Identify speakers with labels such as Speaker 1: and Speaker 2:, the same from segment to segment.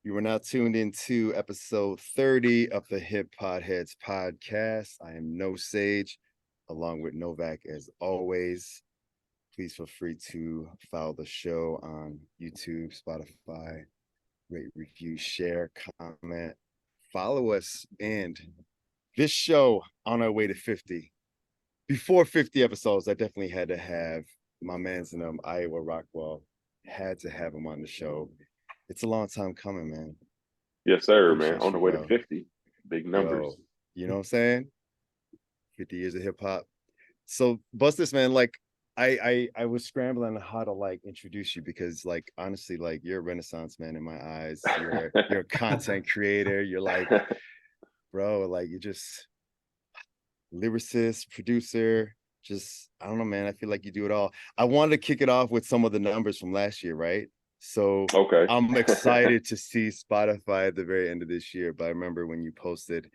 Speaker 1: You are now tuned into episode 30 of the HipPodHedz podcast. I am No Sage, along with Novak as always. Please feel free to follow the show on YouTube, Spotify, rate, review, share, comment, follow us. And this show on our way to 50. Before 50 episodes, I definitely had to have my man's in Iowa Rockwell. Had to have him on the show. It's a long time coming, man.
Speaker 2: Yes, sir, man.
Speaker 1: Appreciate
Speaker 2: On the
Speaker 1: you,
Speaker 2: way to
Speaker 1: bro.
Speaker 2: 50. Big numbers.
Speaker 1: Yo, you know what I'm saying? 50 years of hip hop. So bust this, man. Like I was scrambling how to like introduce you because like honestly, like you're a renaissance man in my eyes. You're a content creator. You're like, bro, like you're just lyricist, producer, just I don't know, man. I feel like you do it all. I wanted to kick it off with some of the numbers from last year, right? So
Speaker 2: Okay.
Speaker 1: I'm excited to see Spotify at the very end of this year. But I remember when you posted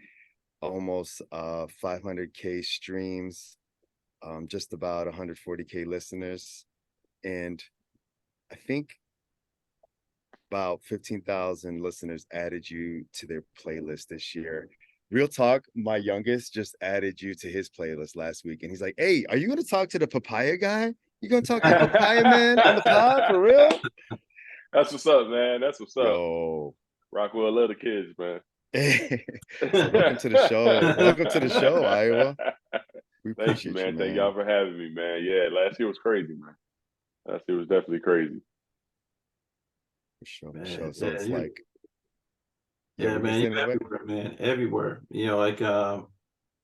Speaker 1: almost 500K streams, just about 140K listeners, and I think about 15,000 listeners added you to their playlist this year. Real talk, my youngest just added you to his playlist last week, and he's like, "Hey, are you going to talk to the papaya guy? You going to talk to the papaya man on the pod for real?"
Speaker 2: That's what's up, man. That's what's up.
Speaker 1: Yo,
Speaker 2: Rockwell love the kids, man.
Speaker 1: so welcome to the show. Welcome to the show, Iowa. We
Speaker 2: Thank you,
Speaker 1: appreciate you,
Speaker 2: man. Thank y'all
Speaker 1: man.
Speaker 2: for having me, man. Yeah, last year was crazy, man. Last year was definitely crazy.
Speaker 1: For sure, for sure.
Speaker 3: Man,
Speaker 1: So it's like, yeah,
Speaker 3: yeah,
Speaker 1: we're gonna
Speaker 3: man,
Speaker 1: say
Speaker 3: you're
Speaker 1: Novak.
Speaker 3: everywhere, man, everywhere.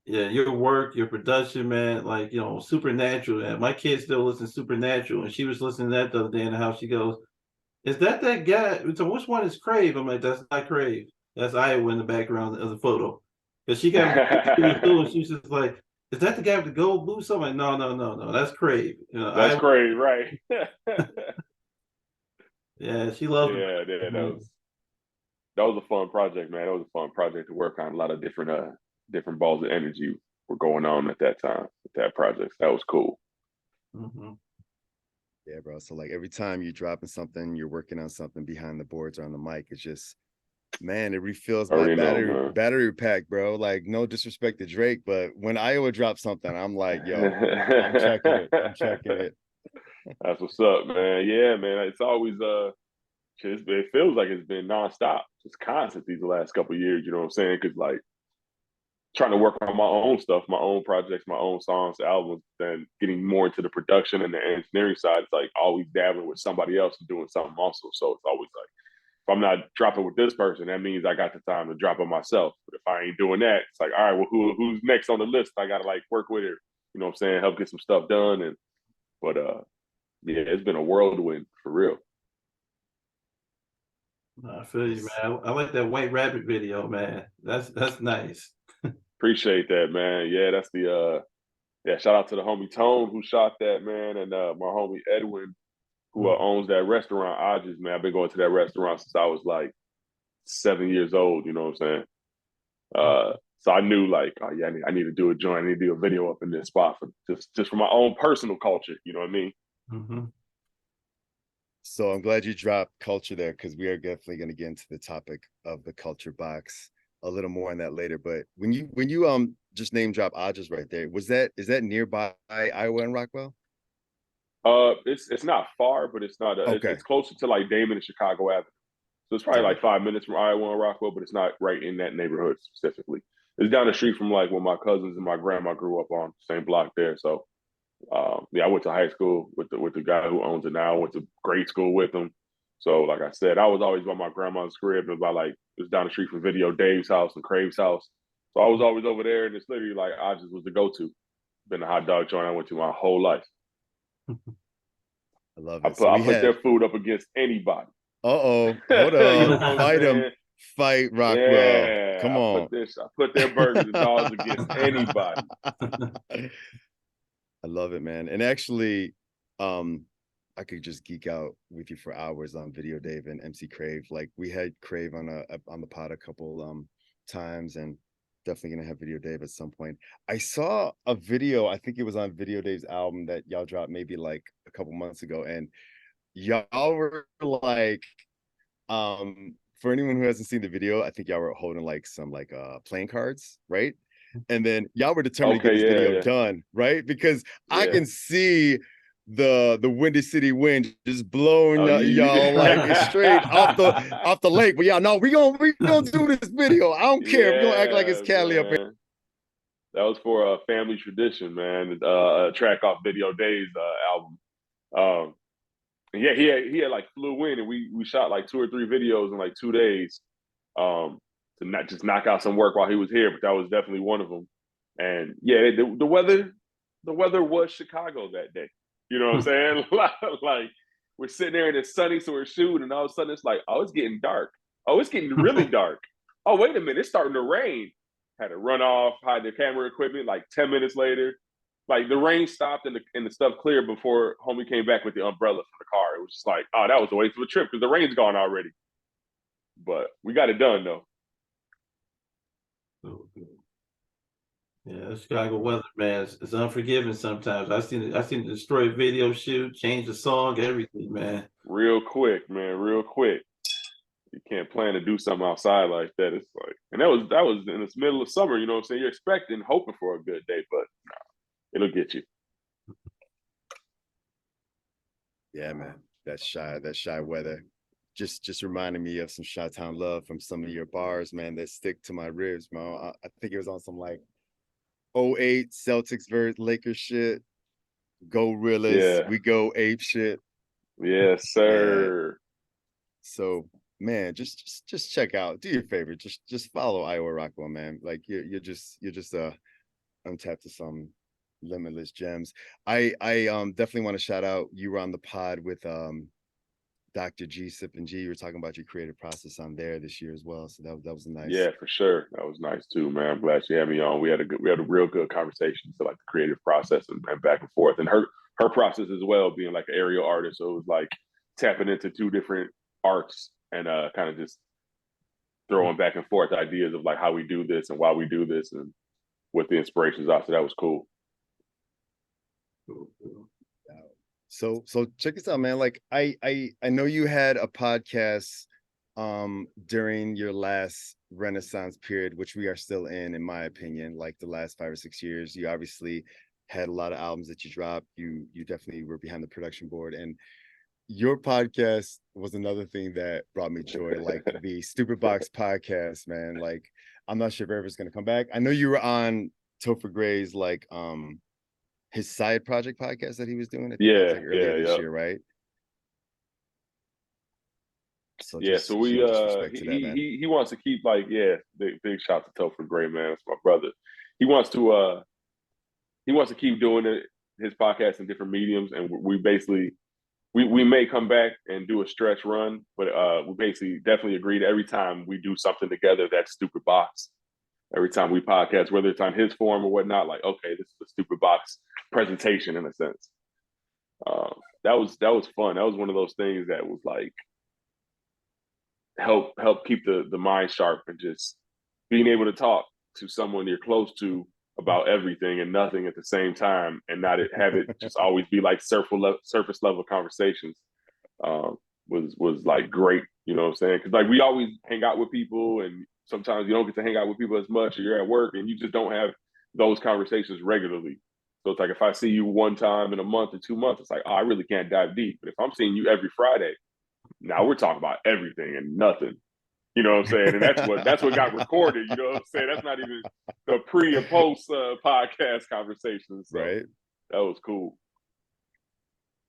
Speaker 3: Yeah, your work, your production, man, like Supernatural. Man. My kid still listens to Supernatural, and she was listening to that the other day in the house. She goes, "Is that guy? So which one is Crave?" I'm like, "That's not Crave. That's Iowa in the background of the photo." Because she got she was doing, she was just like, "Is that the guy with the gold boots?" I'm like, "No, no, no, no, that's Crave."
Speaker 2: That's
Speaker 3: Iowa.
Speaker 2: crazy, right?
Speaker 3: Yeah, she loves it.
Speaker 2: Yeah,
Speaker 3: Man.
Speaker 2: that was a fun project, man. That was a fun project to work on. A lot of different balls of energy were going on at that time with that project. That was cool.
Speaker 3: Mhm.
Speaker 1: Yeah, bro. So like every time you're dropping something, you're working on something behind the boards or on the mic, it's just man, it refills my
Speaker 2: Already know,
Speaker 1: battery pack, bro. Like no disrespect to Drake, but when Iowa drops something, I'm like, yo, I'm checking it. I'm checking
Speaker 2: man.
Speaker 1: it.
Speaker 2: That's what's up, man. Yeah, man. It's always it feels like it's been nonstop, just constant these last couple of years. You know what I'm saying? Because like trying to work on my own stuff, my own projects, my own songs, albums, then getting more into the production and the engineering side. It's like always dabbling with somebody else and doing something also. So it's always like if I'm not dropping with this person, that means I got the time to drop it myself. But if I ain't doing that, it's like, all right, well, who's next on the list? I gotta like work with her. You know what I'm saying? Help get some stuff done. And but yeah, it's been a whirlwind for real.
Speaker 3: I feel you, man. I like that White Rabbit video, man. That's nice.
Speaker 2: Appreciate that, man. Yeah, that's the yeah, shout out to the homie Tone who shot that, man, and my homie Edwin who owns that restaurant, Odges, man. I've been going to that restaurant since I was like 7 years old, you know what I'm saying? So I knew like, oh yeah, I need to do a joint, I need to do a video up in this spot for just for my own personal culture, you know what I mean?
Speaker 3: Mm-hmm.
Speaker 1: So I'm glad you dropped culture there because we are definitely going to get into the topic of the culture box a little more on that later. But when you just name drop Odges right there, is that nearby Iowa and Rockwell?
Speaker 2: It's not far, but it's not.
Speaker 1: Okay.
Speaker 2: It's closer to like Damon and Chicago Avenue, so it's probably
Speaker 1: Got it.
Speaker 2: like 5 minutes from Iowa and Rockwell, but it's not right in that neighborhood specifically. It's down the street from like where my cousins and my grandma grew up on, same block there. So yeah, I went to high school with the guy who owns it now. I went to grade school with him. So like I said, I was always by my grandma's crib and by like it was down the street from Video Dave's house and Crave's house. So I was always over there, and it's literally like I just was the go-to. Been a hot dog joint I went to my whole life.
Speaker 1: I love
Speaker 2: I
Speaker 1: it. So we
Speaker 2: put
Speaker 1: had
Speaker 2: their food up against anybody.
Speaker 1: uh-oh, hold
Speaker 2: You
Speaker 1: up.
Speaker 2: know what I'm
Speaker 1: Fight him.
Speaker 2: saying?
Speaker 1: Fight Rockwell.
Speaker 2: Yeah,
Speaker 1: Come on.
Speaker 2: I put their burgers and dogs against anybody.
Speaker 1: I love it, man. And actually, I could just geek out with you for hours on Video Dave and MC Crave. Like we had Crave on the pod a couple times, and definitely gonna have Video Dave at some point. I saw a video, I think it was on Video Dave's album that y'all dropped maybe like a couple months ago, and y'all were like for anyone who hasn't seen the video, I think y'all were holding like some like playing cards, right? And then y'all were determined to
Speaker 2: Okay,
Speaker 1: get this video
Speaker 2: yeah,
Speaker 1: done, right? Because I
Speaker 2: yeah.
Speaker 1: can see the Windy City wind just blowing
Speaker 2: Oh,
Speaker 1: y'all like straight off the lake. But y'all know we gonna do this video. I don't care. We're gonna act like it's
Speaker 2: Yeah,
Speaker 1: Cali up here.
Speaker 2: man. That was for a family tradition, man. Track off Video Days album. Um, yeah, he had like flew in, and we shot like 2 or 3 videos in like 2 days. To not just knock out some work while he was here, but that was definitely one of them. And yeah, the weather was Chicago that day. You know what I'm saying? Like we're sitting there and it's sunny, so we're shooting, and all of a sudden it's like, oh, it's getting dark. Oh, it's getting really dark. Oh, wait a minute, it's starting to rain. Had to run off, hide the camera equipment. Like 10 minutes later, like the rain stopped and the stuff cleared before homie came back with the umbrella from the car. It was just like, oh, that was a waste of a trip because the rain's gone already. But we got it done though.
Speaker 3: Yeah, Chicago weather, man, it's unforgiving sometimes. I seen the destroy video shoot, change the song, everything, man.
Speaker 2: Real quick, man, real quick. You can't plan to do something outside like that. It's like, and that was in the middle of summer. You know what I'm saying? You're expecting, hoping for a good day, but nah, it'll get you.
Speaker 1: Yeah, man, that shy weather just reminded me of some Chi-Town love from some of your bars, man, that stick to my ribs, man. I think it was on some like '08 Celtics versus Lakers shit. Go Realist,
Speaker 2: Yeah.
Speaker 1: we go ape shit.
Speaker 2: Yes,
Speaker 1: Yeah.
Speaker 2: sir.
Speaker 1: So man, just check out. Do your favor. Just follow Iowa Rockwell, man. Like you're just untapped to some limitless gems. I definitely want to shout out. You were on the pod with Dr. G, Sippin G. You were talking about your creative process on there this year as well. So that was a nice.
Speaker 2: Yeah, for sure. That was nice too, man. I'm glad she had me on. We had a real good conversation. So like the creative process and back and forth, and her process as well, being like an aerial artist. So it was like tapping into 2 different arts and kind of just throwing back and forth ideas of like how we do this and why we do this and what the inspirations are. So that was cool.
Speaker 1: So check this out, man. Like I know you had a podcast during your last Renaissance period, which we are still in my opinion, like the last 5 or 6 years. You obviously had a lot of albums that you dropped. You definitely were behind the production board, and your podcast was another thing that brought me joy, like the Stupid Box podcast, man. Like I'm not sure if ever it's gonna come back. I know you were on Topher Gray's like his side project podcast that he was doing. I think that was like earlier this year, right? So
Speaker 2: yeah,
Speaker 1: just,
Speaker 2: so we
Speaker 1: just respect to that, man.
Speaker 2: he wants to keep like big shout to Topher Gray, man. That's my brother. He wants to keep doing it, his podcast in different mediums, and we basically we may come back and do a stretch run, but we basically definitely agreed every time we do something together that's Stupid Box. Every time we podcast, whether it's on his form or whatnot, like okay, this is a Stupid Box presentation in a sense. That was fun. That was one of those things that was like help keep the mind sharp and just being able to talk to someone you're close to about everything and nothing at the same time, and not have it just always be like surface level conversations. Was like great, you know what I'm saying? Because like we always hang out with people, and sometimes you don't get to hang out with people as much, or you're at work and you just don't have those conversations regularly. So it's like if I see you one time in a month or 2 months, it's like, oh, I really can't dive deep. But if I'm seeing you every Friday, now we're talking about everything and nothing. You know what I'm saying? And that's what got recorded. You know what I'm saying? That's not even the pre and post podcast conversations. So
Speaker 1: right.
Speaker 2: That was cool.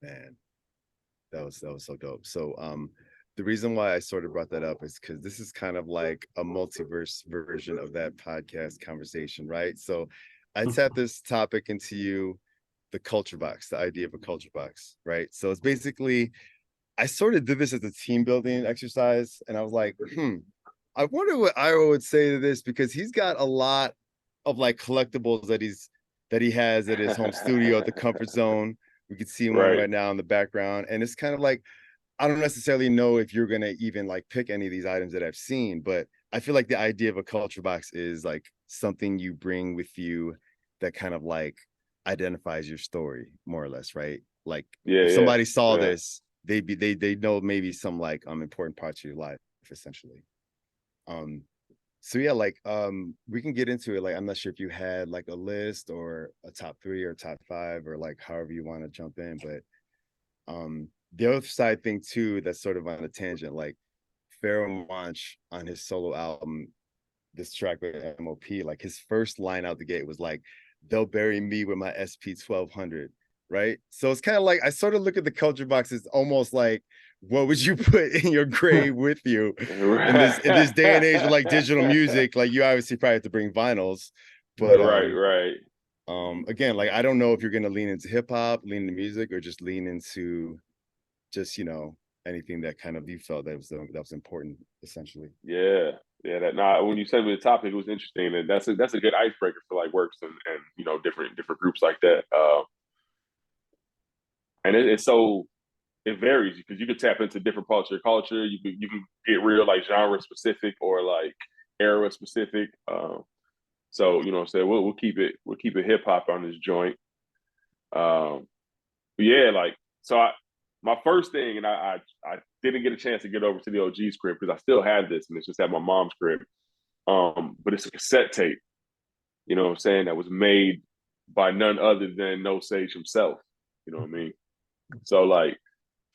Speaker 1: Man, that was so dope. So the reason why I sort of brought that up is because this is kind of like a multiverse version of that podcast conversation, right? So I tapped this topic into you, the culture box, the idea of a culture box, right? So it's basically, I sort of did this as a team building exercise, and I was like, I wonder what Ira would say to this, because he's got a lot of like collectibles that he has at his home studio at the comfort zone. We could see one right now in the background, and it's kind of like, I don't necessarily know if you're gonna even like pick any of these items that I've seen, but I feel like the idea of a culture box is like something you bring with you that kind of like identifies your story more or less, right? Like if somebody saw this, they know maybe some like important parts of your life, essentially. Um, so yeah, like we can get into it. Like, I'm not sure if you had like a list or a top 3 or top 5 or like however you want to jump in, but the other side thing too, that's sort of on a tangent, like Pharoah Monch on his solo album, this track with MOP, like his first line out the gate was like, "They'll bury me with my SP 1200." Right. So it's kind of like I sort of look at the culture box as almost like, what would you put in your grave with you in this day and age with like digital music? Like you obviously probably have to bring vinyls, but
Speaker 2: right.
Speaker 1: again, like I don't know if you're gonna lean into hip hop, lean into music, or just lean into just anything that kind of you felt that was important essentially.
Speaker 2: Yeah. Yeah, that now when you sent me the topic, it was interesting, and that's a good icebreaker for like works and different groups like that. And it's so it varies because you could tap into different parts of your culture. You can get real like genre specific or like era specific. So what I'm saying, we'll keep it hip hop on this joint. But yeah, like so my first thing, and I didn't get a chance to get over to the OG script because I still have this, and it's just at my mom's crib. But it's a cassette tape, you know what I'm saying, that was made by none other than No Sage himself. You know what I mean? So like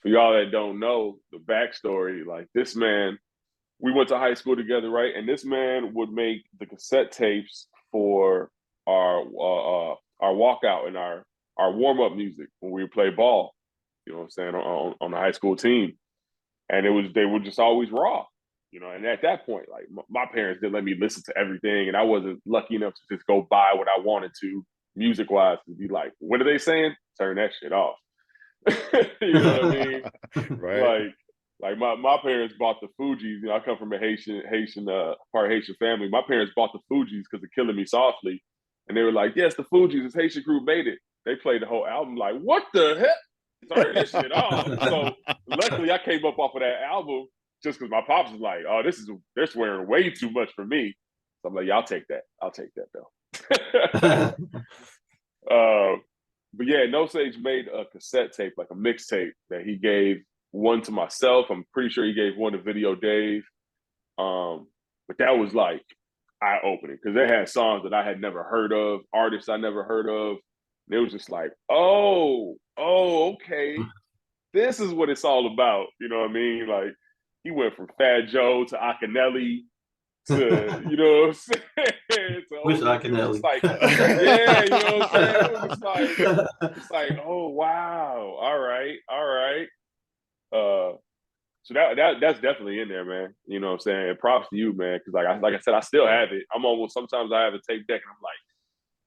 Speaker 2: for y'all that don't know the backstory, like this man, we went to high school together, right? And this man would make the cassette tapes for our walkout and our warm up music when we would play ball. You know what I'm saying, on the high school team, and they were just always raw. And at that point, like my parents didn't let me listen to everything, and I wasn't lucky enough to just go buy what I wanted to music wise to be like, what are they saying? Turn that shit off. You know what I mean?
Speaker 1: Right.
Speaker 2: Like my parents bought the Fugees. I come from a Haitian part Haitian family. My parents bought the Fugees because of Killing Me Softly, and they were like, "Yes, the Fugees, this Haitian group made it." They played the whole album. Like, what the heck? Turn this shit off. So luckily, I came up off of that album just because my pops was like, "Oh, they're swearing way too much for me." So I'm like, "Yeah, I'll take that. I'll take that though." But yeah, No Sage made a cassette tape, like a mixtape that he gave one to myself. I'm pretty sure he gave one to Video Dave. But that was like eye opening because they had songs that I had never heard of, artists I never heard of. And it was just like, oh, okay, this is what it's all about. You know what I mean? Like he went from Fat Joe to Akinelli to, you know what I'm saying?
Speaker 3: Wish
Speaker 2: It was just
Speaker 3: Akinelli.
Speaker 2: like, yeah, you know what I'm saying? It was just like, it's like, oh wow, all right. So that's definitely in there, man. You know what I'm saying? And props to you, man, because like I said, I still have it. Sometimes I have a tape deck and I'm like,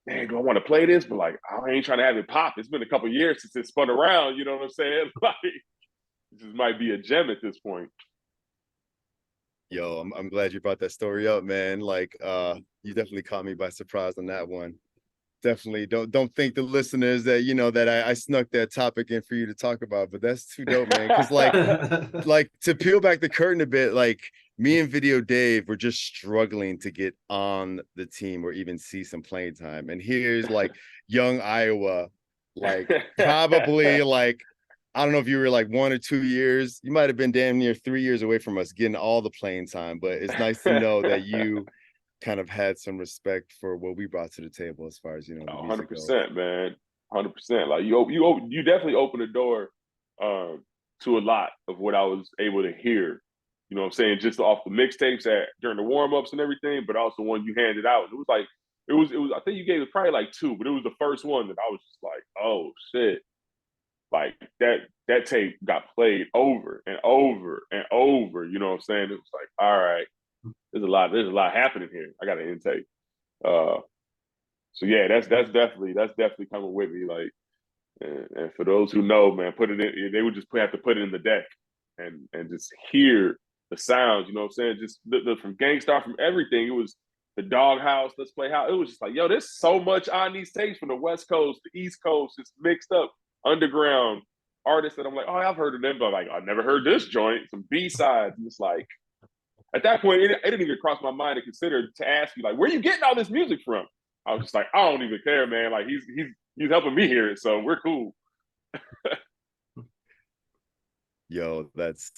Speaker 2: man, do I want to play this? But like, I ain't trying to have it pop. It's been a couple years since it spun around. You know what I'm saying? Like, it just might be a gem at this point.
Speaker 1: Yo, I'm glad you brought that story up, man. Like, you definitely caught me by surprise on that one. Definitely don't think the listeners that that I snuck that topic in for you to talk about, but that's too dope, man. Because like to peel back the curtain a bit, like me and Video Dave were just struggling to get on the team or even see some playing time, and here's like young Iowa, like probably like I don't know if you were like 1 or 2 years. You might have been damn near 3 years away from us getting all the playing time, but it's nice to know that you kind of had some respect for what we brought to the table as far as the music goes.
Speaker 2: 100%, man. 100%. Like you definitely opened the door to a lot of what I was able to hear. You know what I'm saying? Just off the mixtapes during the warm-ups and everything, but also when you handed out. It was like it was I think you gave it probably like 2, but it was the first one that I was just like, oh shit. Like that tape got played over and over and over. You know what I'm saying? It was like, all right, there's a lot happening here. I got an intake. So yeah, that's definitely coming with me. Like, and for those who know, man, put it in. They would just have to put it in the deck and just hear the sounds. You know what I'm saying? Just from Gangstar, from everything. It was the Doghouse, Let's Play House. It was just like, yo, there's so much on these tapes from the West Coast, the East Coast, just mixed up underground artists that I'm like, oh, I've heard of them, but like I never heard this joint. Some B-sides, and it's like at that point, it didn't even cross my mind to consider to ask you like, where are you getting all this music from? I was just like, I don't even care, man. Like he's helping me hear it, so we're cool.
Speaker 1: Yo, that's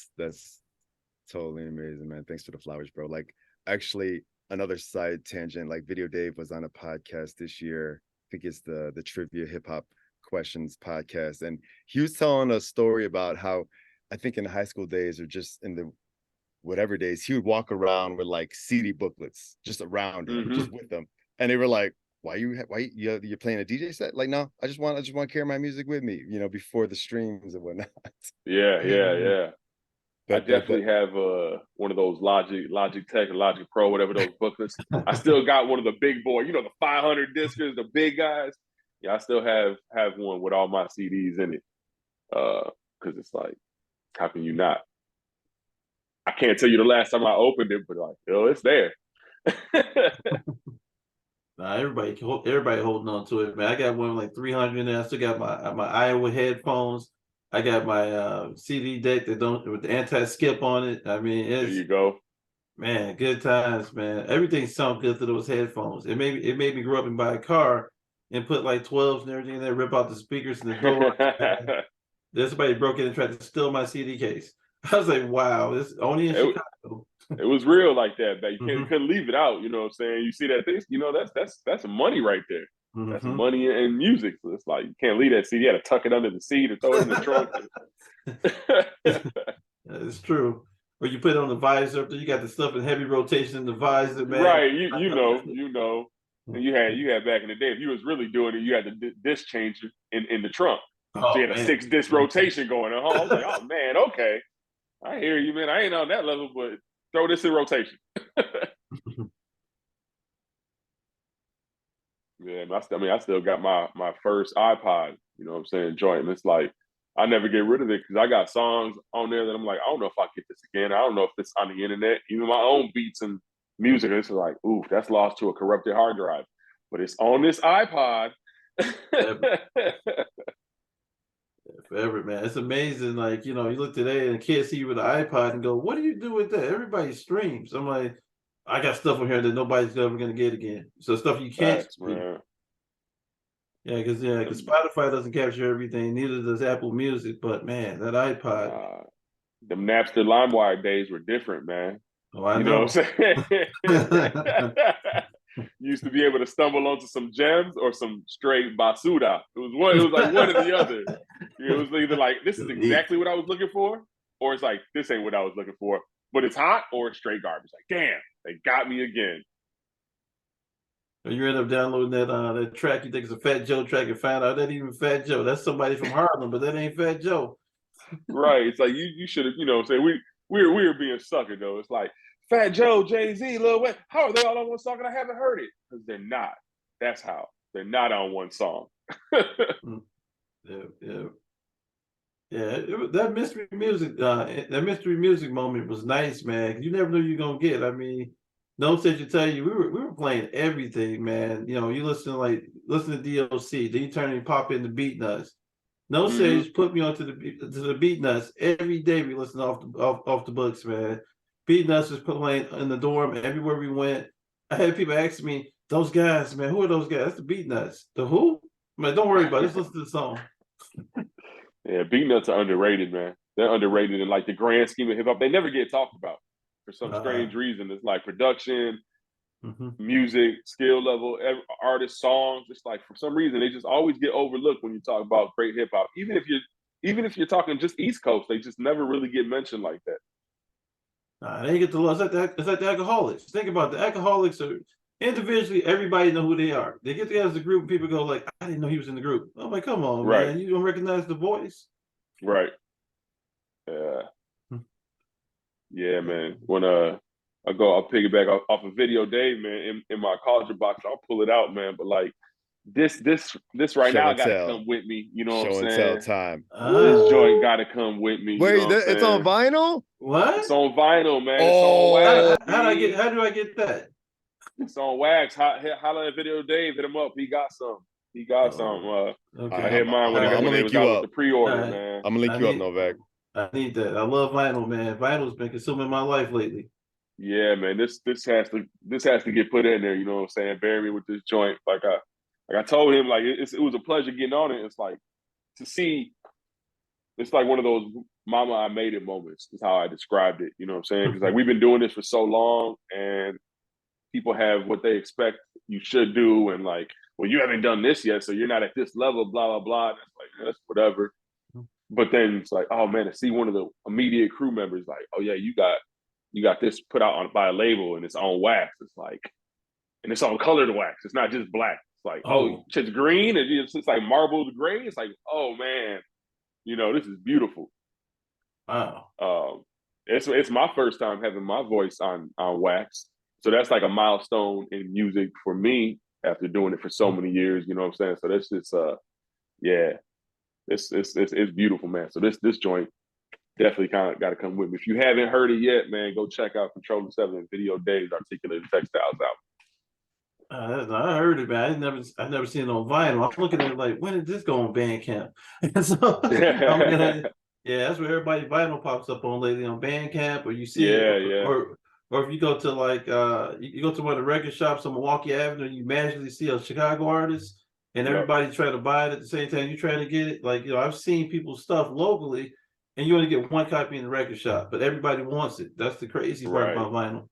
Speaker 1: totally amazing, man. Thanks for the flowers, bro. Like actually another side tangent, like Video Dave was on a podcast this year. I think it's the Trivia Hip Hop Questions podcast. And he was telling a story about how I think in high school days or just in the whatever days, he would walk around with like CD booklets just around him, just with them. And they were like, you're playing a DJ set? Like, no, I just want to carry my music with me, before the streams and whatnot.
Speaker 2: Yeah. I definitely have one of those Logic Tech or Logic Pro, whatever those booklets. I still got one of the big boy, the 500 discers, the big guys. Yeah, I still have one with all my CDs in it. Because it's like, how can you not? I can't tell you the last time I opened it, but like, it's there.
Speaker 3: Nah, everybody holding on to it, man. I got one with like 300 in there. I still got my Iowa headphones. I got my CD deck with the anti-skip on it. I mean,
Speaker 2: there you go.
Speaker 3: Man, good times, man. Everything sounds good through those headphones. It made me grow up and buy a car and put like 12s and everything in there, rip out the speakers and the door. Then somebody broke in and tried to steal my CD case. I was like, wow, this only in Chicago.
Speaker 2: It was real like that. That you couldn't leave it out. You know what I'm saying? You see that thing, that's money right there. That's money in music. So it's like you can't leave that CD. You had to tuck it under the seat or throw it in the trunk.
Speaker 3: It's true. Or you put it on the visor up there, you got the stuff in heavy rotation in the visor, man.
Speaker 2: Right, you know. And you had back in the day, if you was really doing it, you had the disc changer in the trunk. So you had a 6 disc rotation going on. I was like, oh man, okay. I hear you, man. I ain't on that level, but throw this in rotation. Yeah, I still got my first iPod, you know what I'm saying, joint. And it's like, I never get rid of it because I got songs on there that I'm like, I don't know if I get this again. I don't know if it's on the internet. Even my own beats and music, it's like, ooh, that's lost to a corrupted hard drive. But it's on this iPod.
Speaker 3: Forever, man. It's amazing. Like, you look today and kids see you with an iPod and go, what do you do with that? Everybody streams. I'm like, I got stuff on here that nobody's ever going to get again. So stuff you can't stream. Yeah, because Spotify doesn't capture everything. Neither does Apple Music. But man, that iPod.
Speaker 2: Them Napster LimeWire days were different, man.
Speaker 3: Oh, I know.
Speaker 2: What I'm saying? You used to be able to stumble onto some gems or some straight basura. It was like one or the other. It was either like, this is exactly what I was looking for, or it's like, this ain't what I was looking for, but it's hot, or it's straight garbage. Like, damn, they got me again.
Speaker 3: You end up downloading that track you think it's a Fat Joe track and find out that ain't even Fat Joe. That's somebody from Harlem, but that ain't Fat Joe.
Speaker 2: Right. It's like you should have, say we were being sucker though. It's like Fat Joe, Jay-Z, Lil Wayne. How are they all on one song and I haven't heard it? Because they're not. That's how. They're not on one song. That mystery music moment was nice, man. You never knew you were gonna get. I mean, no such to tell you, we were playing everything, man. You listen to DOC, then you turn and pop in the Beat Nuts. No Sage put me onto the Beat Nuts every day. We listen off the books, man. Beat Nuts was playing in the dorm everywhere we went. I had people asking me, "Those guys, man, who are those guys?" That's the Beat Nuts. The who? Man, don't worry about it. Just listen to the song. Yeah, Beat Nuts are underrated, man. They're underrated in like the grand scheme of hip hop. They never get talked about for some strange reason. It's like production, music, skill level, artist, songs. It's like for some reason they just always get overlooked when you talk about great hip hop. Even if you're talking just East Coast, they just never really get mentioned like that.
Speaker 3: They get the love. It's like the Alcoholics. Think about it. The Alcoholics are individually, everybody know who they are. They get together as a group and people go like, I didn't know he was in the group. I'm like, come on, man. You don't recognize the voice?
Speaker 2: Right. Yeah, man. When I'll piggyback off of Video Dave, man, in my culture box, I'll pull it out, man. But like this right now gotta come with me. You know what I'm saying?
Speaker 1: Show and tell time.
Speaker 2: This joint gotta come with me.
Speaker 1: Wait, it's on vinyl?
Speaker 3: What?
Speaker 2: It's on vinyl, man. It's on wax.
Speaker 3: How do I get that?
Speaker 2: It's on wax. Holla at Video Dave, hit him up. He got some.
Speaker 3: Okay.
Speaker 2: I had mine when it was out with the pre-order, man.
Speaker 1: I'm gonna link you up, Novak.
Speaker 3: I need that. I love vinyl, man. Vinyl's been consuming my life lately.
Speaker 2: Yeah, man. This has to get put in there. You know what I'm saying? Bury me with this joint. Like I told him, like it was a pleasure getting on it. It's like to see. It's like one of those mama, I made it moments is how I described it. You know what I'm saying? Because like we've been doing this for so long, and people have what they expect you should do, and like, well, you haven't done this yet, so you're not at this level, blah blah blah. And it's like, that's whatever. But then it's like, oh man, to see one of the immediate crew members like, oh yeah, you got this put out by a label and it's on wax. It's like, and it's on colored wax. It's not just black. It's like, oh, it's green and it's like marbled gray. It's like, oh man, this is beautiful.
Speaker 3: Wow.
Speaker 2: It's my first time having my voice on wax. So that's like a milestone in music for me after doing it for so many years, you know what I'm saying? So that's just yeah. It's beautiful, man. So this joint definitely kind of got to come with me. If you haven't heard it yet, man, go check out Control 7 and Video Dave's Articulated Textiles album.
Speaker 3: I heard it, man. I've never seen it on vinyl. I'm looking at it like, when did this go on Bandcamp? And so I'm looking at it, yeah, that's where everybody vinyl pops up on lately, on Bandcamp, or you see or if you go to like you go to one of the record shops on Milwaukee Avenue, you magically see a Chicago artist, and everybody's trying to buy it at the same time you're trying to get it. Like, I've seen people's stuff locally, and you only get one copy in the record shop, but everybody wants it. That's the crazy part about vinyl.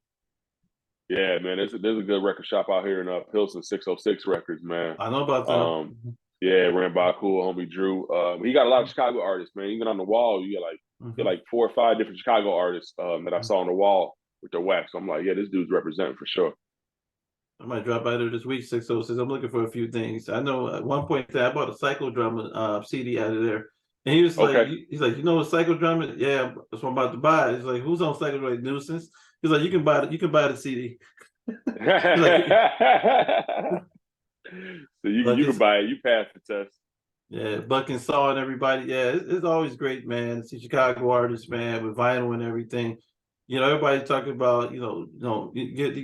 Speaker 2: Yeah, man, there's a good record shop out here in Pilsen, 606 Records, man.
Speaker 3: I know about that.
Speaker 2: Yeah, ran by a cool homie Drew. He got a lot of Chicago artists, man. Even on the wall, you get like 4 or 5 different Chicago artists that I saw on the wall with their wax. So I'm like, yeah, this dude's representing for sure.
Speaker 3: I might drop by there this week, 606. I'm looking for a few things. I know at one point I bought a Psychodrummer CD out of there. And he was like, he's like, you know what Psychodrummer? Yeah, that's what I'm about to buy. He's like, who's on Psychodrummer? Nuisance. He's like, you can buy the CD.
Speaker 2: So you can buy it. You pass the test.
Speaker 3: Yeah, Buck and Saw and everybody. Yeah, it's always great, man. To see Chicago artists, man, with vinyl and everything. Everybody talking about, you get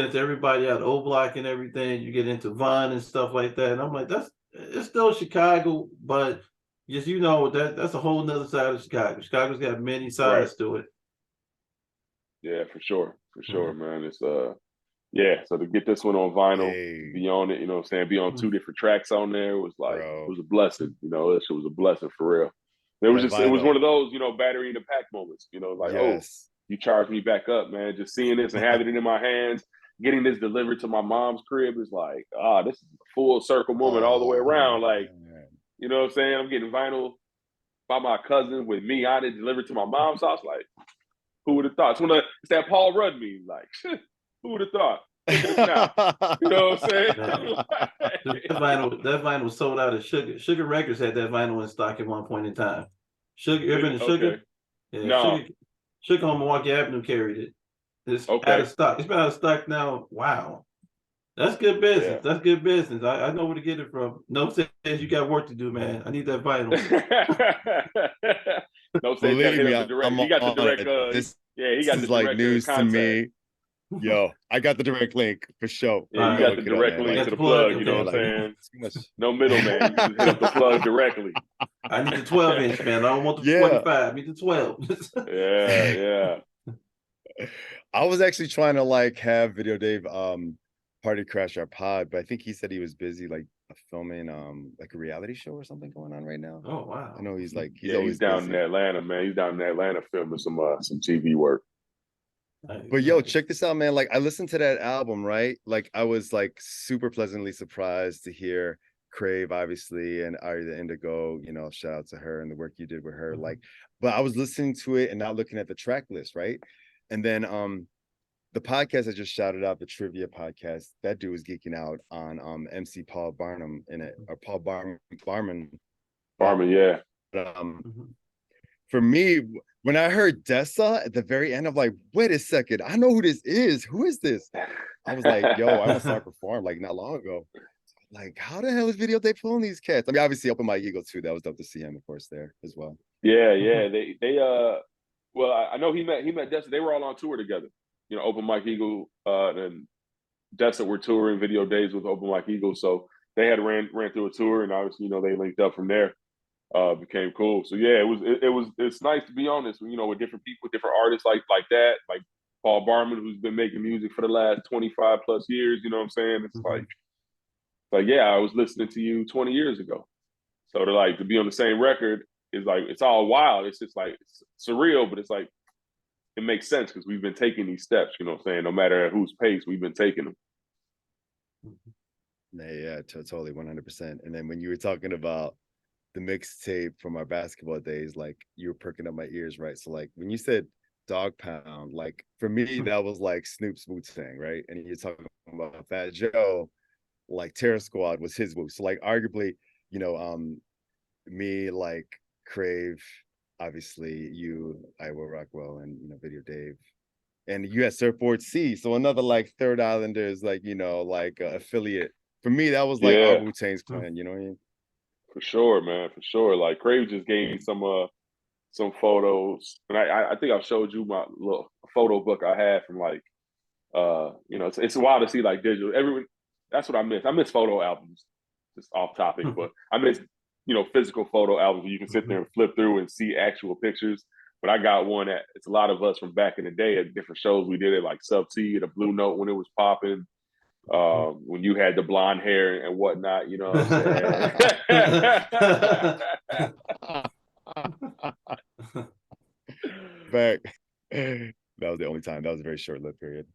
Speaker 3: into everybody out O Block and everything. You get into Vaughn and stuff like that. And I'm like, it's still Chicago, but just that's a whole nother side of Chicago. Chicago's got many sides to it.
Speaker 2: Yeah, for sure, man. It's so to get this one on vinyl, be on it, you know what I'm saying, be on 2 different tracks on there was like, it was a blessing, that shit was a blessing for real. It was one of those, battery in the pack moments, oh, you charged me back up, man. Just seeing this and having it in my hands, getting this delivered to my mom's crib is like, this is a full circle moment all the way around. Like, you know what I'm saying? I'm getting vinyl by my cousin with me on it delivered to my mom's house. Like, who would have thought? It's that Paul Rudd meme. Like, who would have thought? You know what I'm saying?
Speaker 3: that vinyl was sold out at Sugar. Sugar Records had that vinyl in stock at one point in time. Sugar, you ever been to Sugar? Yeah, no. Sugar on Milwaukee Avenue carried it. It's out of stock. It's been out of stock now. Wow. That's good business. Yeah. That's good business. I know where to get it from. No says you got work to do, man. I need that vinyl.
Speaker 2: No says he got the direct. He got the
Speaker 1: like news
Speaker 2: contact.
Speaker 1: To me. Yo, I got the direct link for sure.
Speaker 2: Yeah, you got the direct link to the plug. You know what I'm saying? No middleman. You just hit up the plug directly.
Speaker 3: I need the 12-inch, man. I don't want the 25. I need the 12.
Speaker 2: Yeah.
Speaker 1: I was actually trying to like have Video Dave party crash our pod, but I think he said he was busy like filming like a reality show or something going on right now.
Speaker 3: Oh wow.
Speaker 1: I know he's always
Speaker 2: he's down busy. In Atlanta, man. He's down in Atlanta filming some TV work.
Speaker 1: But yo, check this out, man. Like I listened to that album, right? Like I was like super pleasantly surprised to hear Crave, obviously, and Ari the Indigo, shout out to her and the work you did with her. Mm-hmm. Like, but I was listening to it and not looking at the track list, right? And then the podcast I just shouted out, the trivia podcast, that dude was geeking out on MC Paul Barnum in it, or Paul Barman.
Speaker 2: Barman, yeah.
Speaker 1: But, for me, when I heard Dessa at the very end, I'm like, wait a second, I know who this is. Who is this? I was like, yo, I was saw perform like not long ago. Like, how the hell is Video Day pulling these cats? I mean, obviously, Open Mike Eagle too. That was dope to see him, of course, there as well.
Speaker 2: Yeah. They well, I know he met Dessa. They were all on tour together. Open Mike Eagle and Dessa were touring Video Days with Open Mike Eagle, so they had ran through a tour, and obviously, they linked up from there. Became cool. So yeah, it's nice to be honest, with different people, different artists like that, like Paul Barman, who's been making music for the last 25 plus years. You know what I'm saying? It's like yeah, I was listening to you 20 years ago. So to be on the same record it's all wild. It's just like it's surreal, but it's like it makes sense because we've been taking these steps, you know what I'm saying? No matter at whose pace, we've been taking them.
Speaker 1: Yeah, totally 100%. And then when you were talking about the mixtape from our basketball days, like you were perking up my ears, right? So like when you said Dog Pound, like for me, that was like Snoop's Wu-Tang, right? And you're talking about Fat Joe, like Terror Squad was his Wu. So like arguably, you know, me, like Crave, obviously you, Iowa Rockwell, and you know, Video Dave. And you had Surfboard C. So another like Third Islanders, like, you know, like affiliate. For me, that was like our
Speaker 2: Yeah,
Speaker 1: Wu-Tang's clan, you know what I mean?
Speaker 2: for sure, man, for sure. Like Crave just gave me some photos, and I think I showed you my little photo book I had from like you know, it's wild to see like digital. Everyone, that's what I miss. I miss photo albums. Just off topic, but I miss, you know, physical photo albums where you can sit there and flip through and see actual pictures. But I got one that it's a lot of us from back in the day at different shows. We did it like Sub T at a Blue Note when it was popping. When you had the blonde hair and whatnot, you know what I'm saying?
Speaker 1: Back. That was the only time. That was a very short-lived period.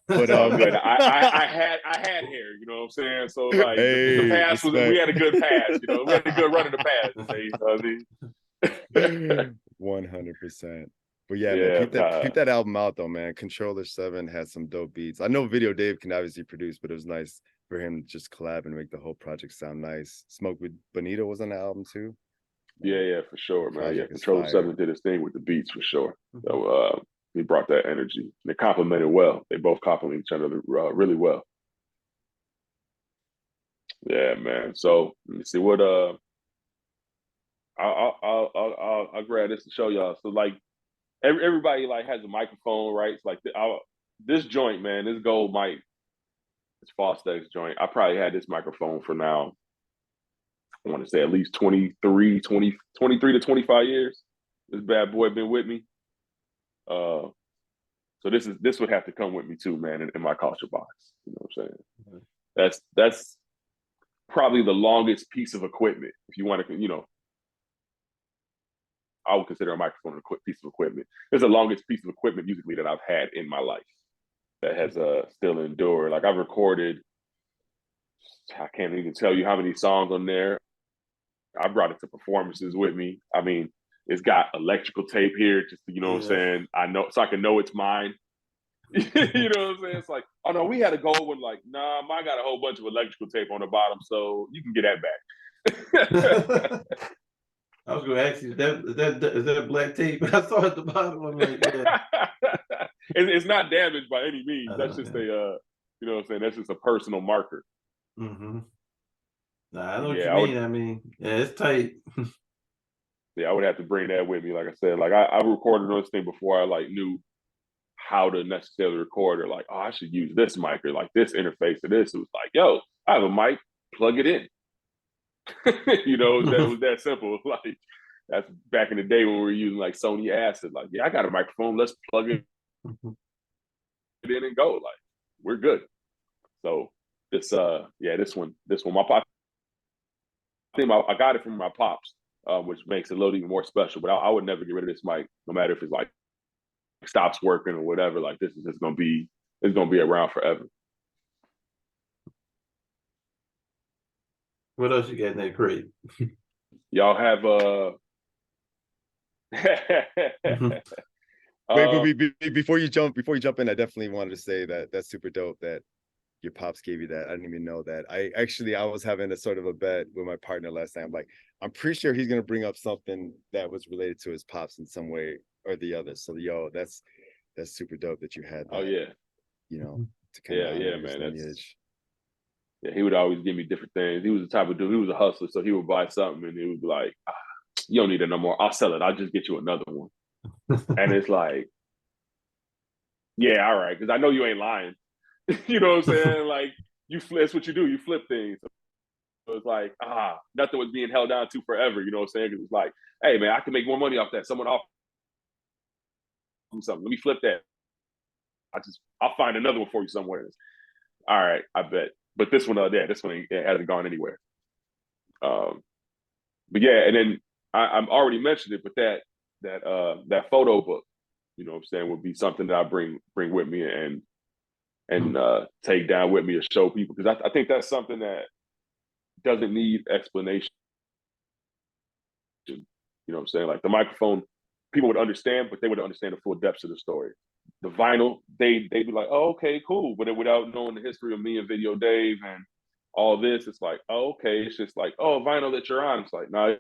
Speaker 1: But
Speaker 2: good. I had hair, you know what I'm saying? So like
Speaker 1: hey,
Speaker 2: the past was, we had a good past, you know, we had a good run in the past. You know what I mean?
Speaker 1: 100%. But yeah, man,
Speaker 2: Yeah,
Speaker 1: peep that album out though, man. Controller 7 had some dope beats. I know Video Dave can obviously produce, but it was nice for him to just collab and make the whole project sound nice. Smoke with Bonito was on the album too.
Speaker 2: yeah, for sure, man. Yeah,
Speaker 1: Project is
Speaker 2: Controller
Speaker 1: fire.
Speaker 2: 7 did his thing with the beats for sure. So he brought that energy. And they complemented well. They both complement each other really well. Yeah, man. So let me see what I'll grab this to show y'all. So like everybody like has a microphone, right? It's like this joint, man, this gold mic, this Fostex joint. I probably had this microphone for now, I want to say at least 23 to 25 years. This bad boy been with me. So this would have to come with me too, man, in my culture box. You know what I'm saying? That's probably the longest piece of equipment. If you want to, you know, I would consider a microphone a piece of equipment. It's the longest piece of equipment musically that I've had in my life that has still endured. Like I've recorded, I can't even tell you how many songs on there. I brought it to performances with me. I mean, it's got electrical tape here, just you know what I'm saying. I know, so I can know it's mine. You know what I'm saying? It's like, oh no, we had a gold one. Like, nah, mine got a whole bunch of electrical tape on the bottom, so you can get that back.
Speaker 3: I was going to ask you, is that black tape? I saw at the bottom. I'm like, yeah.
Speaker 2: It's not damaged by any means. That's just you know what I'm saying? That's just a personal marker.
Speaker 3: Mm-hmm. Nah, I know what you mean. I mean, yeah, it's tight.
Speaker 2: Yeah, I would have to bring that with me. Like I said, like I recorded on this thing before I like knew how to necessarily record or like, oh, I should use this mic or like this interface to this. It was like, yo, I have a mic, plug it in. You know, that was that simple. Like that's back in the day when we were using like Sony Acid. Like, yeah, I got a microphone. Let's plug it in and go. Like, we're good. So this one, my pop. I think I got it from my pops, which makes it a little even more special. But I would never get rid of this mic, no matter if it's like stops working or whatever. Like this is just gonna be around forever.
Speaker 3: What else you got in that crate?
Speaker 2: Y'all have
Speaker 1: Wait, but before you jump in, I definitely wanted to say that that's super dope that your pops gave you that. I didn't even know that. I was having a sort of a bet with my partner last night. I'm like, I'm pretty sure he's gonna bring up something that was related to his pops in some way or the other. So that's super dope that you had that.
Speaker 2: Oh yeah.
Speaker 1: You know, to kind of honor his lineage.
Speaker 2: Yeah, he would always give me different things. He was the type of dude, he was a hustler, so he would buy something and he would be like, you don't need it no more. I'll sell it. I'll just get you another one. And it's like, yeah, all right, because I know you ain't lying. You know what I'm saying? Like, that's what you do. You flip things. So it's like, nothing was being held down to forever. You know what I'm saying? Because it's like, hey, man, I can make more money off that. Someone offered something. Let me flip that. I'll find another one for you somewhere. All right, I bet. But this one hasn't gone anywhere. But yeah, and then I'm already mentioned it, but that photo book, you know what I'm saying, would be something that I bring with me and take down with me to show people, because I think that's something that doesn't need explanation. You know what I'm saying? Like the microphone, people would understand, but they would understand the full depths of the story. The vinyl, they'd be like, oh, okay, cool. But without knowing the history of me and Video Dave and all this, it's like, oh, okay. It's just like, oh, vinyl that you're on. It's like, no,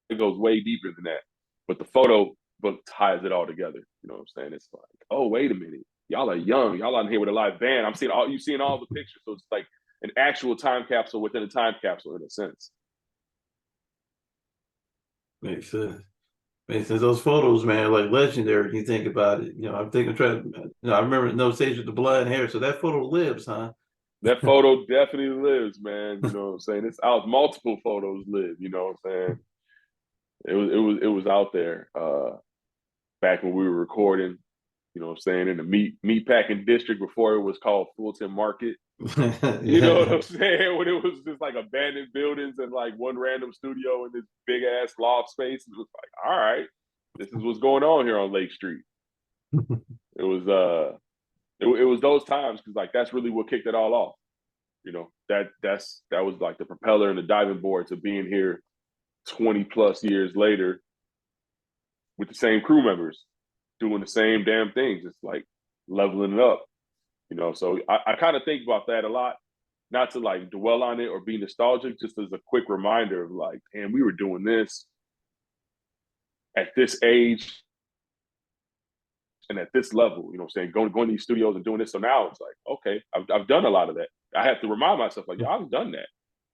Speaker 2: it goes way deeper than that. But the photo book ties it all together. You know what I'm saying? It's like, oh, wait a minute. Y'all are young. Y'all out here with a live band. You've seen all the pictures. So it's like an actual time capsule within a time capsule in a sense.
Speaker 3: Makes sense. Makes sense. Those photos, man, are like legendary when you think about it. You know, I'm thinking, I remember No Stage with the blonde hair. So that photo lives, huh?
Speaker 2: That photo definitely lives, man. You know what I'm saying? It's out. Multiple photos live. You know what I'm saying? It was out there back when we were recording. You know what I'm saying, in the meat packing district before it was called Fulton Market. You know what I'm saying? When it was just like abandoned buildings and like one random studio in this big ass loft space. It was like, all right, this is what's going on here on Lake Street. It was it was those times, because like that's really what kicked it all off. You know, that was like the propeller and the diving board to being here 20 plus years later with the same crew members doing the same damn things. It's like leveling it up. You know, so I kind of think about that a lot, not to like dwell on it or be nostalgic, just as a quick reminder of like, damn, we were doing this at this age and at this level, you know what I'm saying, going to these studios and doing this. So now it's like, okay, I've done a lot of that. I have to remind myself, like, I've done that.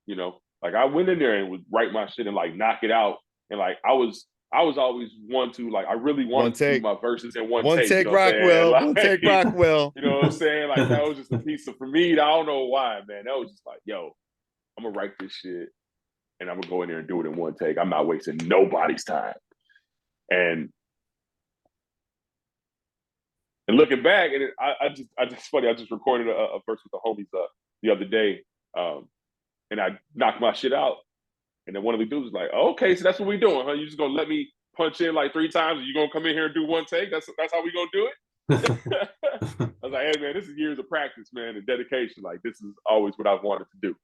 Speaker 2: You know, like I went in there and would write my shit and like knock it out. And like I was always one to like, I really wanted to do my verses in one take.
Speaker 1: Take,
Speaker 2: you know
Speaker 1: Rockwell.
Speaker 2: like,
Speaker 1: one take Rockwell.
Speaker 2: You know what I'm saying? Like that was just a piece of, for me, I don't know why, man. That was just like, yo, I'm gonna write this shit and I'm gonna go in there and do it in one take. I'm not wasting nobody's time. And looking back, and I just funny. I just recorded a verse with the homies the other day, and I knocked my shit out. And then one of the dudes was like, oh, "Okay, so that's what we doing, huh? You just gonna let me punch in like 3 times, and you gonna come in here and do one take? That's how we gonna do it?" I was like, "Hey, man, this is years of practice, man, and dedication. Like this is always what I've wanted to do."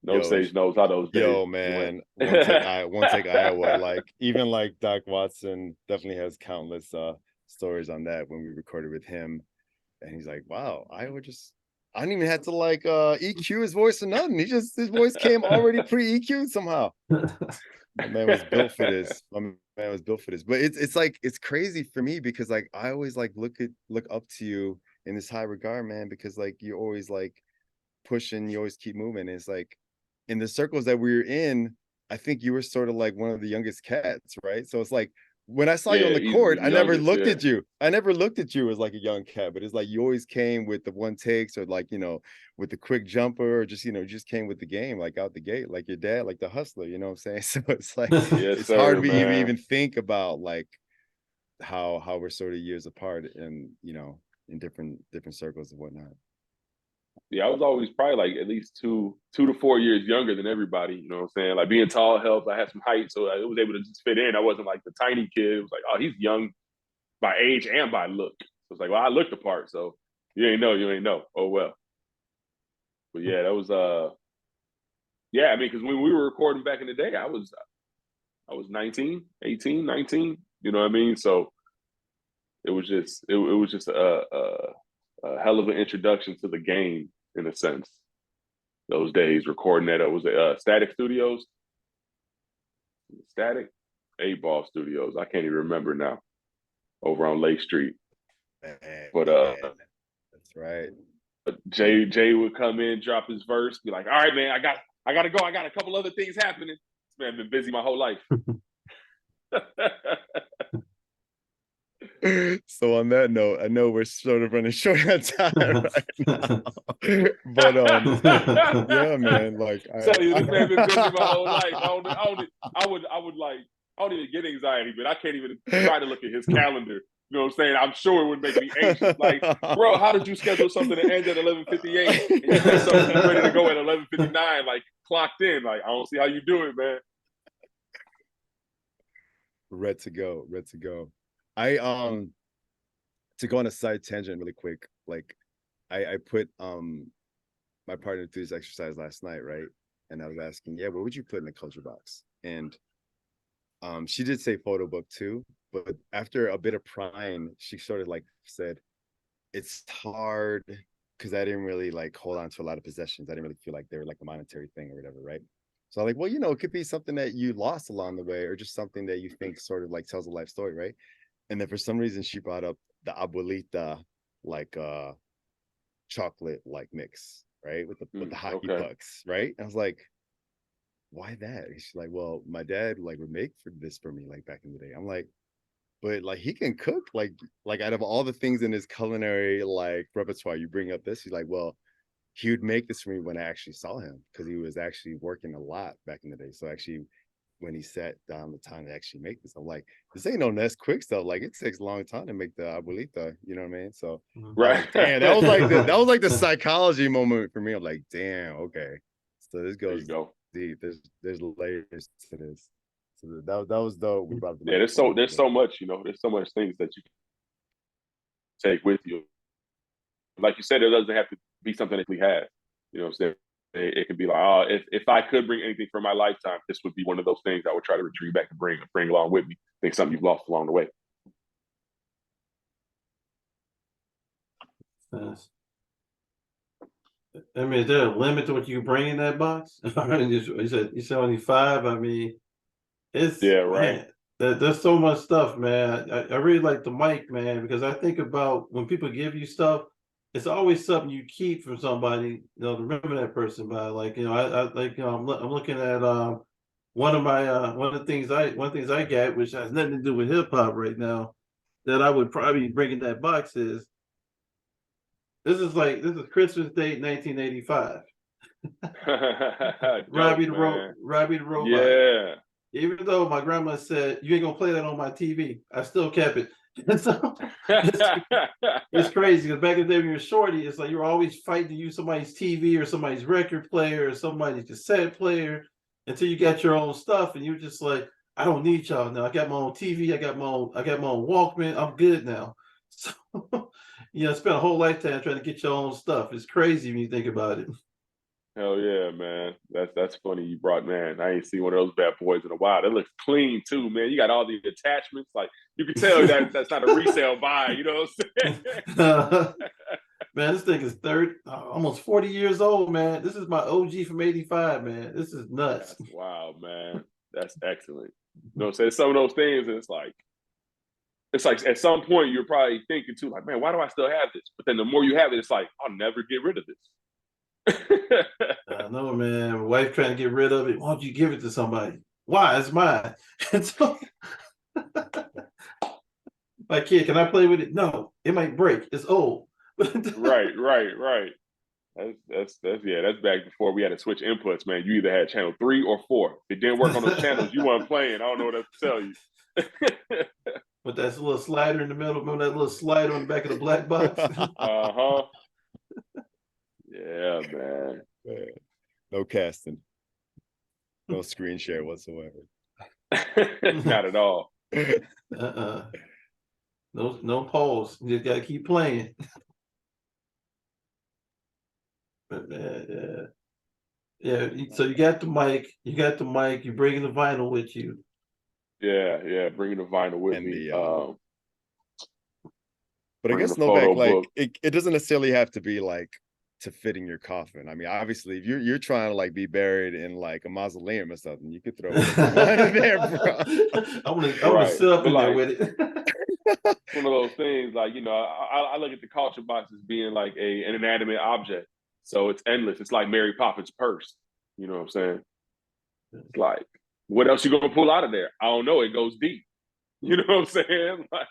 Speaker 2: No Sage knows how those days.
Speaker 1: Yo, man, one take Iowa. Like even like Doc Watson definitely has countless stories on that when we recorded with him, and he's like, "Wow, Iowa just." I didn't even have to like EQ his voice or nothing. His voice came already pre-EQ'd somehow. My man was built for this. But it's like it's crazy for me because like I always like look up to you in this high regard, man, because like you're always like pushing, you always keep moving. And it's like in the circles that we were in, I think you were sort of like one of the youngest cats, right? So it's like when I saw you on the court, I never looked at you. I never looked at you as like a young cat, but it's like you always came with the one takes or like, you know, with the quick jumper or just, you know, just came with the game, like out the gate, like your dad, like the hustler, you know what I'm saying? So it's like, it's hard to even think about like how we're sort of years apart and, you know, in different circles and whatnot.
Speaker 2: Yeah, I was always probably like at least 2 to 4 years younger than everybody. You know what I'm saying? Like being tall helped. I had some height, so I was able to just fit in. I wasn't like the tiny kid. It was like, oh, he's young by age and by look. So it's like, well, I looked the part, so you ain't know. Oh well. But yeah, that was yeah, I mean, because when we were recording back in the day, I was 19, 18, 19. You know what I mean? So it was just a hell of an introduction to the game in a sense. Those days recording that, it was Static Studios, Static 8-Ball Studios. I can't even remember now. Over on Lake Street, but
Speaker 1: that's right.
Speaker 2: Jay would come in, drop his verse, be like, "All right, man, I gotta go. I got a couple other things happening. This man been busy my whole life."
Speaker 1: So on that note, I know we're sort of running short on time right now. But yeah, man, like
Speaker 2: tell you, this man been busy my whole life. I would like, I don't even get anxiety, but I can't even try to look at his calendar You know what I'm saying? I'm sure it would make me anxious. Like, bro, how did you schedule something that ends at 11:58 and you said something you ready to go at 11:59, like clocked in? Like, I don't see how you do it, man.
Speaker 1: Red to go. I to go on a side tangent really quick, like I put my partner through this exercise last night, right? And I was asking, yeah, what would you put in the culture box? And she did say photo book too, but after a bit of prying, she sort of like said, it's hard because I didn't really like hold on to a lot of possessions. I didn't really feel like they were like a monetary thing or whatever, right? So I'm like, well, it could be something that you lost along the way, or just something that you think sort of like tells a life story, right? And then for some reason she brought up the abuelita like chocolate like mix, right? With the hockey pucks, right? And I was like, why that? And she's like, well, my dad like would make this for me like back in the day. I'm like, but like he can cook, like out of all the things in his culinary like repertoire, you bring up this. He's like, well, he would make this for me when I actually saw him, because he was actually working a lot back in the day. So actually, when he sat down the time to actually make this, I'm like, this ain't no Nest quick stuff. Like it takes a long time to make the abuelita. You know what I mean? So
Speaker 2: right,
Speaker 1: like, damn, that was like the psychology moment for me. I'm like, damn, okay. So this goes deep. There's layers to this. So that was dope. We brought
Speaker 2: yeah, there's so much, there's so much things that you can take with you. Like you said, it doesn't have to be something that we have. You know what I'm saying? It could be like, oh, if I could bring anything from my lifetime, this would be one of those things I would try to retrieve back and bring along with me. I think something you've lost along the way.
Speaker 3: I mean, is there a limit to what you can bring in that box? You said only 5. I mean, it's right. Man, there's so much stuff, man. I really like the mic, man, because I think about when people give you stuff, it's always something you keep from somebody, to remember that person by. Like, I like, I'm looking at one of the things I got, which has nothing to do with hip hop right now, that I would probably bring in that box is. This is Christmas Day 1985. Robbie the Robot.
Speaker 2: Yeah.
Speaker 3: Even though my grandma said you ain't gonna play that on my TV, I still kept it. So it's crazy because back in the day when you were shorty, it's like you're always fighting to use somebody's TV or somebody's record player or somebody's cassette player until you got your own stuff, and you're just like, I don't need y'all now. I got my own TV. I got my own Walkman. I'm good now. So. Spend a whole lifetime trying to get your own stuff. It's crazy when you think about it.
Speaker 2: Hell yeah, man. That's funny. You brought, man. I ain't seen one of those bad boys in a while. It looks clean too, man. You got all the attachments. Like you can tell that's not a resale buy. You know what I'm saying?
Speaker 3: Man, this thing is almost 40 years old, man. This is my OG from '85, man. This is nuts.
Speaker 2: That's wild, man. That's excellent. You know what I'm saying? Some of those things, and it's like at some point you're probably thinking too, like, man, why do I still have this? But then the more you have it, it's like, I'll never get rid of this.
Speaker 3: I know, man. My wife trying to get rid of it. Why don't you give it to somebody? Why? It's mine. So, my kid, can I play with it? No, it might break. It's old.
Speaker 2: Right. That's back before we had to switch inputs, man. You either had channel 3 or 4. If it didn't work on those channels, you weren't playing. I don't know what else to tell you.
Speaker 3: But that's a little slider in the middle. Remember that little slider on the back of the black box?
Speaker 2: Yeah, man.
Speaker 1: No casting. No screen share whatsoever.
Speaker 2: Not at all.
Speaker 3: No pause. You just gotta keep playing. But yeah. So you got the mic. You're bringing the vinyl with you.
Speaker 2: Yeah, bringing the vinyl with me.
Speaker 1: But I guess Novak, like it doesn't necessarily have to be like to fit in your coffin. I mean, obviously, if you're trying to like be buried in like a mausoleum or something, you could throw one in there, bro.
Speaker 3: I'm gonna sit up in there with it.
Speaker 2: One of those things, like I look at the culture box as being like an inanimate object, so it's endless. It's like Mary Poppins' purse. You know what I'm saying? It's like, what else you gonna pull out of there? I don't know. It goes deep. You know what I'm saying? Like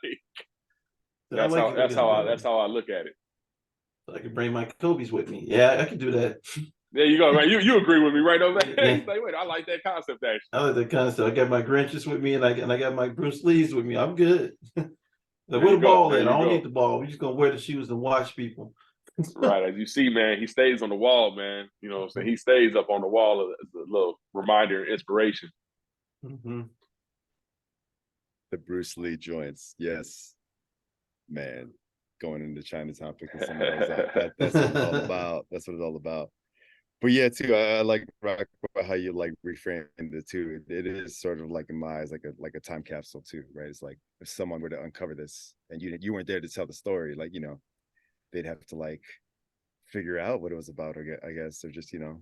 Speaker 2: that's how I look at it.
Speaker 3: So I can bring my Kobe's with me. Yeah, I can do that.
Speaker 2: There you go, right? You agree with me, right, over there? Yeah. Like, wait, I like that concept actually.
Speaker 3: I like that concept. I got my Grinches with me, and I got my Bruce Lee's with me. I'm good. Like, where the
Speaker 2: go.
Speaker 3: ball
Speaker 2: There
Speaker 3: at? I
Speaker 2: you
Speaker 3: don't
Speaker 2: go.
Speaker 3: need the ball. We're just gonna wear the shoes and watch people.
Speaker 2: Right. As you see, man, he stays on the wall, man. You know what I'm saying? He stays up on the wall as a little reminder and inspiration.
Speaker 3: Mm-hmm.
Speaker 1: The Bruce Lee joints. Yes. Man. Going into Chinatown, picking some of those up. That's what it's all about. That's what it's all about. But yeah, too, I like how you like reframed it too. It is sort of like in my eyes, like a time capsule too, right? It's like if someone were to uncover this and you weren't there to tell the story, like, you know, they'd have to like figure out what it was about, I guess, or just, you know,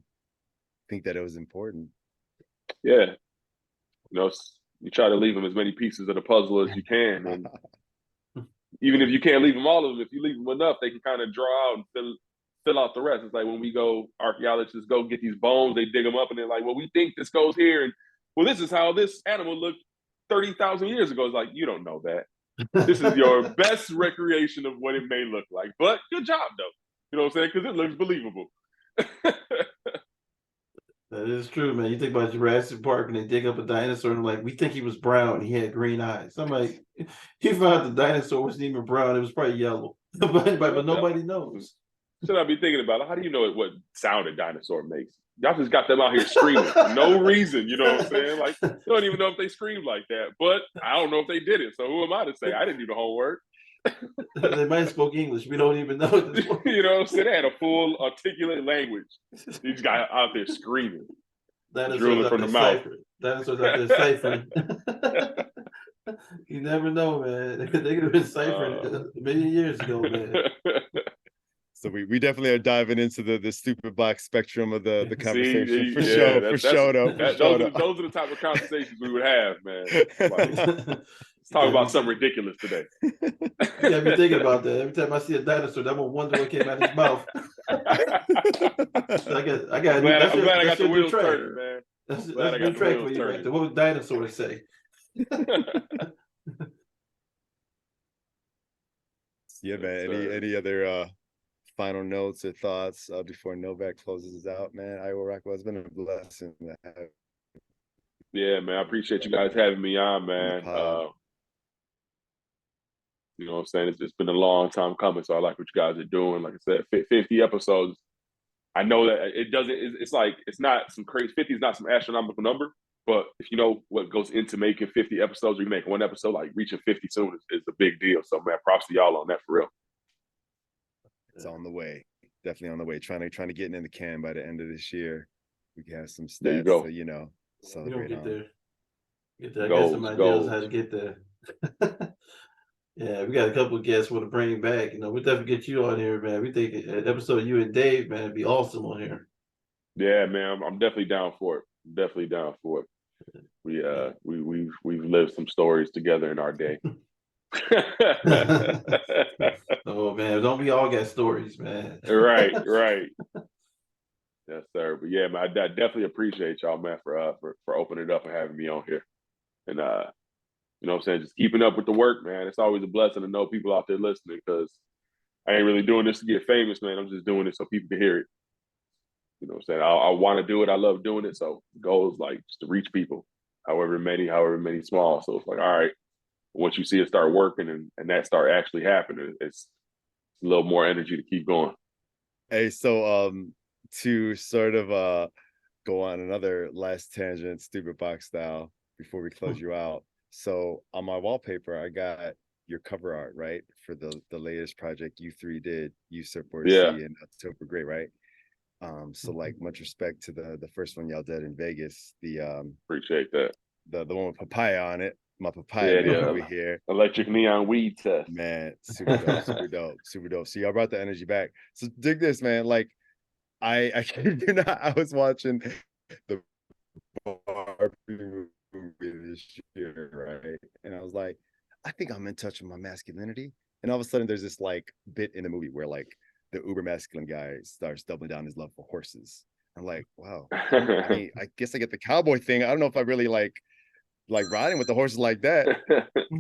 Speaker 1: think that it was important.
Speaker 2: Yeah. You know, you try to leave them as many pieces of the puzzle as you can. And even if you can't leave them all of them, if you leave them enough, they can kind of draw out and fill out the rest. It's like when we go, archaeologists go get these bones, they dig them up, and they're like, well, we think this goes here. And well, this is how this animal looked 30,000 years ago. It's like, you don't know that. This is your best recreation of what it may look like. But good job, though. You know what I'm saying? Because it looks believable.
Speaker 3: That is true, man. You think about Jurassic Park and they dig up a dinosaur and like, we think he was brown and he had green eyes. I'm like, you found the dinosaur wasn't even brown, it was probably yellow. but nobody knows.
Speaker 2: Should I be thinking about it? How do you know what sound a dinosaur makes? Y'all just got them out here screaming for no reason, you know what I'm saying? Like, you don't even know if they screamed like that. But I don't know if they did it. So who am I to say? I didn't do the homework.
Speaker 3: They might have spoke English. We don't even know.
Speaker 2: You know what I'm saying? They had a full articulate language. These guys out there screaming. Drooling from the mouth.
Speaker 3: Dinosaurs out there ciphering. You never know, man. They could have been ciphering a million years ago, man.
Speaker 1: So we definitely are diving into the stupid box spectrum of the conversation.
Speaker 2: Those are the type of conversations we would have, man. Like, let's talk about something ridiculous today.
Speaker 3: Yeah, I've been thinking about that. Every time I see a dinosaur, I'm gonna wonder what came out of his mouth. I'm glad I got the wheels turning, man. That's a new track for you, right there. What would dinosaurs say?
Speaker 1: Yeah, man. Any other final notes or thoughts before Novak closes out, man? Iowa Rockwell, it's been a blessing to have.
Speaker 2: Yeah, man. I appreciate you guys having me on, man. You know what I'm saying? It's been a long time coming, so I like what you guys are doing. Like I said, 50 episodes. I know that it's like, it's not some crazy, 50 is not some astronomical number, but if you know what goes into making 50 episodes, or you make one episode, like reaching 50 soon is a big deal. So, man, props to y'all on that for real.
Speaker 1: It's on the way. Definitely on the way. Trying to get in the can by the end of this year. We can have some stats to, you know, celebrate
Speaker 3: get there.
Speaker 2: I
Speaker 3: got some ideas how to get there. Yeah, we got a couple of guests want to bring back. You know, we'll definitely get you on here, man. We think an episode of you and Dave, man, would be awesome on here.
Speaker 2: Yeah, man, I'm definitely down for it. We've lived some stories together in our day.
Speaker 3: Oh man, don't we all got stories, man?
Speaker 2: Right. Yes, sir. But yeah, man, I definitely appreciate y'all, man, for opening it up and having me on here. And you know what I'm saying, just keeping up with the work, man. It's always a blessing to know people out there listening, because I ain't really doing this to get famous, man. I'm just doing it so people can hear it. You know what I'm saying? I want to do it. I love doing it. So the goal is like just to reach people, however many small. So it's like, all right, once you see it start working and that start actually happening, it's a little more energy to keep going.
Speaker 1: Hey, so to sort of go on another last tangent, stupid box style, before we close you out. So on my wallpaper, I got your cover art, right, for the latest project you three did, Usurp or C in October Great, right? So like, much respect to the first one y'all did in Vegas. The
Speaker 2: appreciate that.
Speaker 1: The one with papaya on it. My papaya man over here.
Speaker 2: Electric neon weed test.
Speaker 1: Man, super dope. So y'all brought the energy back. So dig this, man. Like, I kid you not, I was watching the Barbie movie this year, right? And I was like, I think I'm in touch with my masculinity. And all of a sudden there's this like bit in the movie where like the uber masculine guy starts doubling down his love for horses. I'm like, wow. I mean, I guess I get the cowboy thing. I don't know if I really like riding with the horses like that.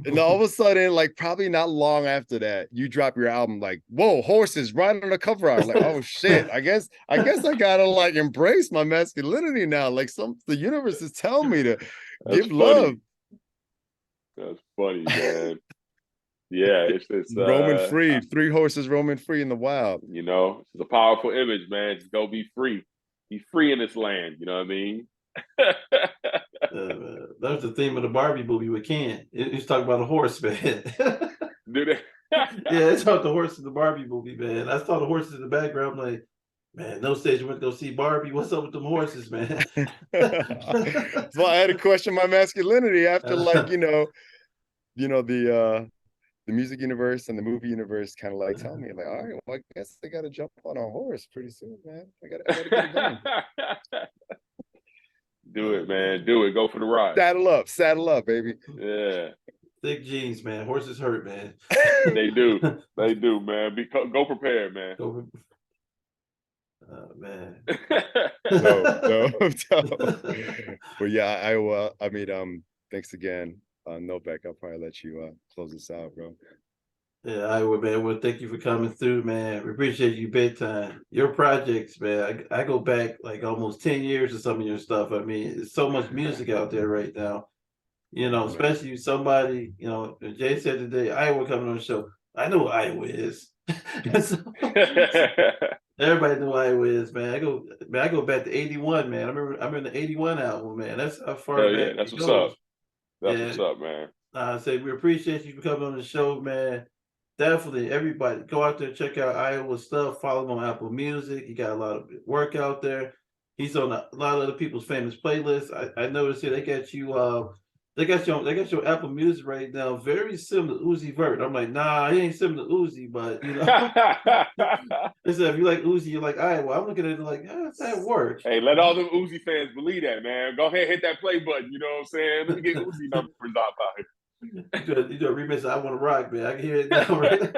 Speaker 1: And all of a sudden, like probably not long after that, you drop your album like, whoa, horses riding on the cover art. Like, oh shit, I guess I gotta like embrace my masculinity now. Like the universe is telling me to give love.
Speaker 2: That's funny, man. Yeah, it's
Speaker 1: roaming free, 3 horses roaming free in the wild.
Speaker 2: you know, it's a powerful image, man. Just go be free. Be free in this land, you know what I mean?
Speaker 3: That was the theme of the Barbie movie with Ken. He's talking about a horse, man.
Speaker 2: Do they?
Speaker 3: Yeah, it's about the horse in the Barbie movie, man. I saw the horses in the background. I'm like, man, no stage went to go see Barbie. What's up with them horses, man?
Speaker 1: So I had to question my masculinity after, like, the music universe and the movie universe kind of like tell me, like, all right, well, I guess they got to jump on a horse pretty soon, man. I gotta get it going.
Speaker 2: Do it, man. Do it. Go for the ride.
Speaker 1: Saddle up, baby.
Speaker 2: Yeah.
Speaker 3: Thick jeans, man. Horses hurt, man.
Speaker 2: They do. They do, man. Go prepared, man.
Speaker 3: Man.
Speaker 1: No. But yeah, Iowa. I mean, thanks again. Novak, I'll probably let you close this out, bro.
Speaker 3: Yeah, Iowa, man. Well, thank you for coming through, man. We appreciate you big time. Your projects, man. I go back like almost 10 years to some of your stuff. I mean, there's so much music out there right now. You know, especially somebody, Jay said today, Iowa coming on the show. I know who Iowa is. Everybody know who Iowa is, man. I go back to 81, man. I remember the 81 album, man. That's how far back
Speaker 2: that's
Speaker 3: it
Speaker 2: what's
Speaker 3: goes.
Speaker 2: up. That's what's up, man.
Speaker 3: I say we appreciate you for coming on the show, man. Definitely, everybody go out there, check out Iowa stuff. Follow him on Apple Music. He got a lot of work out there. He's on a lot of other people's famous playlists. I noticed here they got you. They got your Apple Music right now, very similar to Uzi Vert. I'm like, nah, he ain't similar to Uzi, but they said if you like Uzi, you like Iowa. I'm looking at it like, that works.
Speaker 2: Hey, let all them Uzi fans believe that, man. Go ahead, hit that play button. You know what I'm saying? Let me get Uzi numbers out here.
Speaker 3: You do a remix of I Want to Rock, man. I can hear it now, right?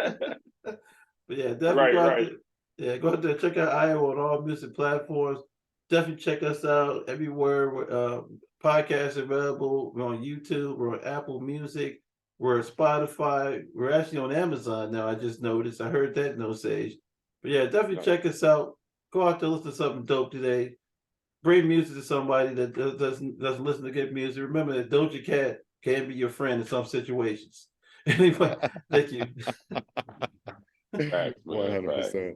Speaker 3: But yeah, definitely go out there. Yeah, go out there, check out Iowa on all music platforms. Definitely check us out everywhere. Podcasts available. We're on YouTube. We're on Apple Music. We're on Spotify. We're actually on Amazon now. I just noticed. I heard that, No Sage. But yeah, definitely check us out. Go out there, listen to something dope today. Bring music to somebody that doesn't listen to good music. Remember that Doja Cat can be your friend in some situations. Anyway, thank you.
Speaker 1: 100%.